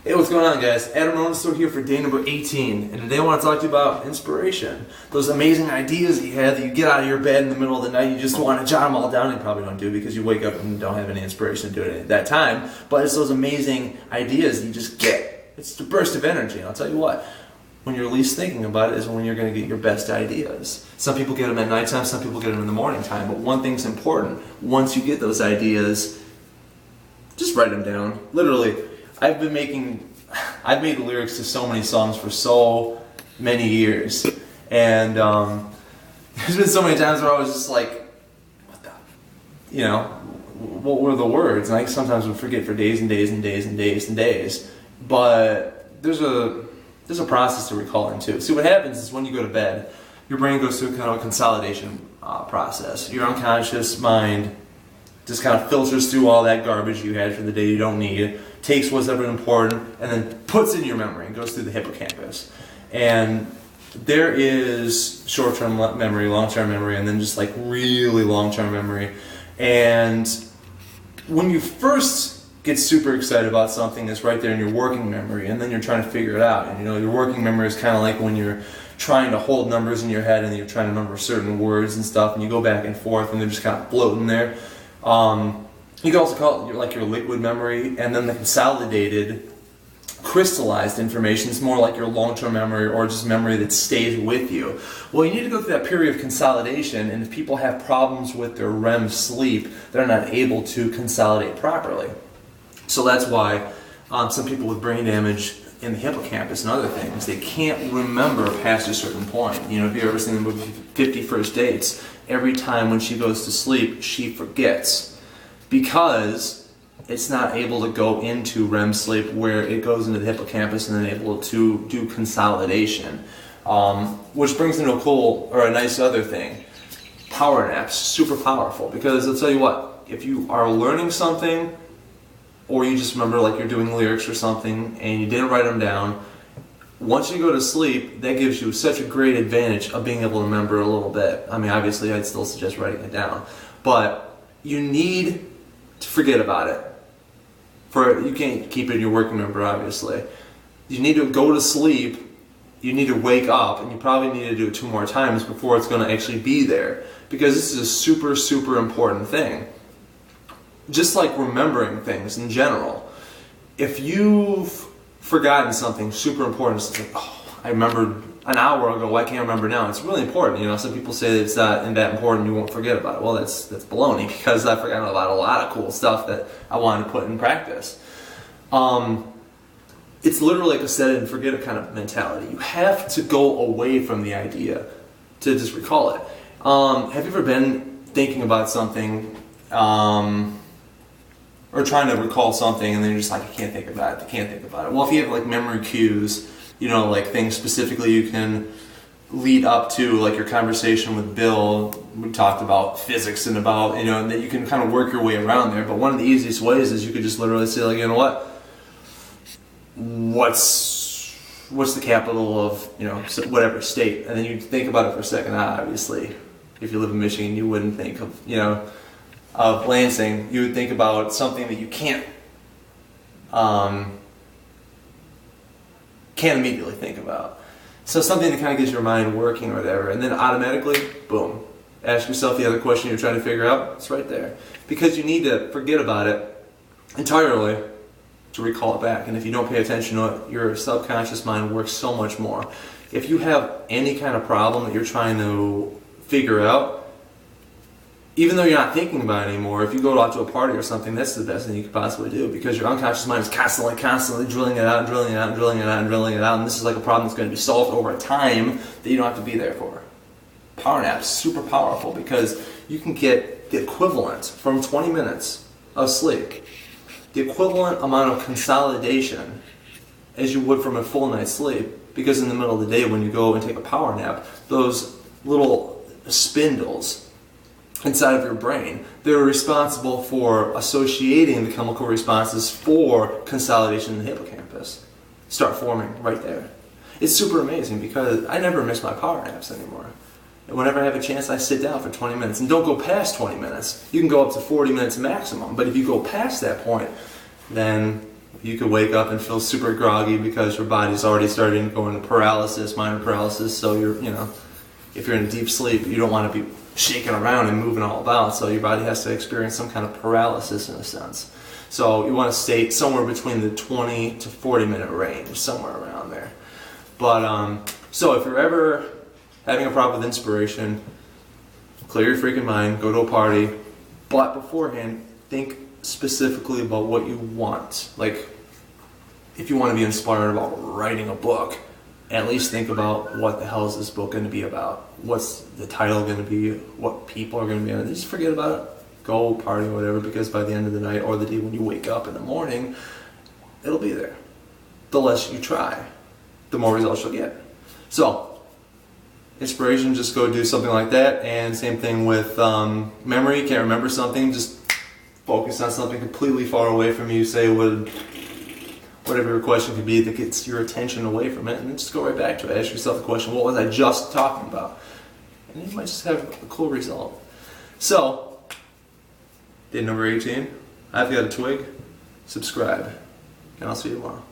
Hey, what's going on, guys? Adam Rounisto here for day number 18, and today I want to talk to you about inspiration. Those amazing ideas that you have that you get out of your bed in the middle of the night, you just want to jot them all down. You probably don't do because you wake up and don't have any inspiration to do it at that time, but it's those amazing ideas that you just get. It's the burst of energy, and I'll tell you what, when you're least thinking about it is when you're going to get your best ideas. Some people get them at nighttime, some people get them in the morning time, but one thing's important. Once you get those ideas, just write them down. Literally, I've made the lyrics to so many songs for so many years, and there's been so many times where I was just like, what the, what were the words? And I sometimes would forget for days and days and days and days and days. But there's a process to recalling too. See, what happens is when you go to bed, your brain goes through kind of a consolidation process. Your unconscious mind just kind of filters through all that garbage you had for the day you don't need, takes what's ever important, and then puts it in your memory and goes through the hippocampus. And there is short-term memory, long-term memory, and then just like really long-term memory. And when you first get super excited about something, it's right there in your working memory, and then you're trying to figure it out. And your working memory is kind of like when you're trying to hold numbers in your head and you're trying to remember certain words and stuff, and you go back and forth and they're just kind of floating there. You can also call it like your liquid memory, and then the consolidated, crystallized information is more like your long-term memory or just memory that stays with you. Well, you need to go through that period of consolidation, and if people have problems with their REM sleep, they're not able to consolidate properly. So that's why some people with brain damage in the hippocampus and other things, they can't remember past a certain point. If you've ever seen the movie 50 First Dates, every time when she goes to sleep, she forgets because it's not able to go into REM sleep where it goes into the hippocampus and then able to do consolidation. Which brings into a nice other thing. Power naps, super powerful, because I'll tell you what, if you are learning something or you just remember like you're doing lyrics or something and you didn't write them down, once you go to sleep, that gives you such a great advantage of being able to remember a little bit. I mean, obviously I'd still suggest writing it down, but you need to forget about it. You can't keep it in your working memory, obviously. You need to go to sleep, you need to wake up, and you probably need to do it 2 more times before it's going to actually be there, because this is a super, super important thing. Just like remembering things in general. If you've forgotten something super important, it's like, oh, I remembered an hour ago, why can't I remember now? It's really important. Some people say that it's not that important, you won't forget about it. Well, that's baloney, because I've forgotten about a lot of cool stuff that I wanted to put in practice. It's literally like a set it and forget it kind of mentality. You have to go away from the idea to just recall it. Have you ever been thinking about something or trying to recall something and then you're just like, I can't think about it. Well, if you have like memory cues, like things specifically you can lead up to, like your conversation with Bill, we talked about physics and about, and that you can kind of work your way around there. But one of the easiest ways is you could just literally say, like, what's the capital of, whatever state? And then you think about it for a second. Obviously, if you live in Michigan, you wouldn't think of Lansing. You would think about something that you can't immediately think about. So something that kind of gets your mind working or whatever, and then automatically, boom, ask yourself the other question you're trying to figure out. It's right there. Because you need to forget about it entirely to recall it back. And if you don't pay attention to it, your subconscious mind works so much more. If you have any kind of problem that you're trying to figure out, even though you're not thinking about it anymore, if you go out to a party or something, that's the best thing you could possibly do, because your unconscious mind is constantly drilling it out and drilling it out and drilling it out and drilling it out, and this is like a problem that's going to be solved over a time that you don't have to be there for. Power naps, super powerful, because you can get the equivalent from 20 minutes of sleep, the equivalent amount of consolidation as you would from a full night's sleep, because in the middle of the day when you go and take a power nap, those little spindles inside of your brain, they're responsible for associating the chemical responses for consolidation in the hippocampus. Start forming right there. It's super amazing, because I never miss my power naps anymore. And whenever I have a chance, I sit down for 20 minutes. And don't go past 20 minutes. You can go up to 40 minutes maximum, but if you go past that point, then You could wake up and feel super groggy because your body's already starting to go into paralysis, minor paralysis. So if you're in deep sleep, you don't want to be shaking around and moving all about. So your body has to experience some kind of paralysis in a sense. So you want to stay somewhere between the 20 to 40 minute range, somewhere around there. But so if you're ever having a problem with inspiration, clear your freaking mind, go to a party, but beforehand, think specifically about what you want. Like, if you want to be inspired about writing a book, at least think about what the hell is this book going to be about? What's the title going to be? What people are going to be on it? Just forget about it. Go party or whatever, because by the end of the night or the day when you wake up in the morning, it'll be there. The less you try, the more results you'll get. So, inspiration, just go do something like that. And same thing with memory. Can't remember something, just focus on something completely far away from you. Say whatever your question could be that gets your attention away from it, and then just go right back to it. Ask yourself the question, what was I just talking about? And you might just have a cool result. So, day number 18, I've got a twig. Subscribe, and I'll see you tomorrow.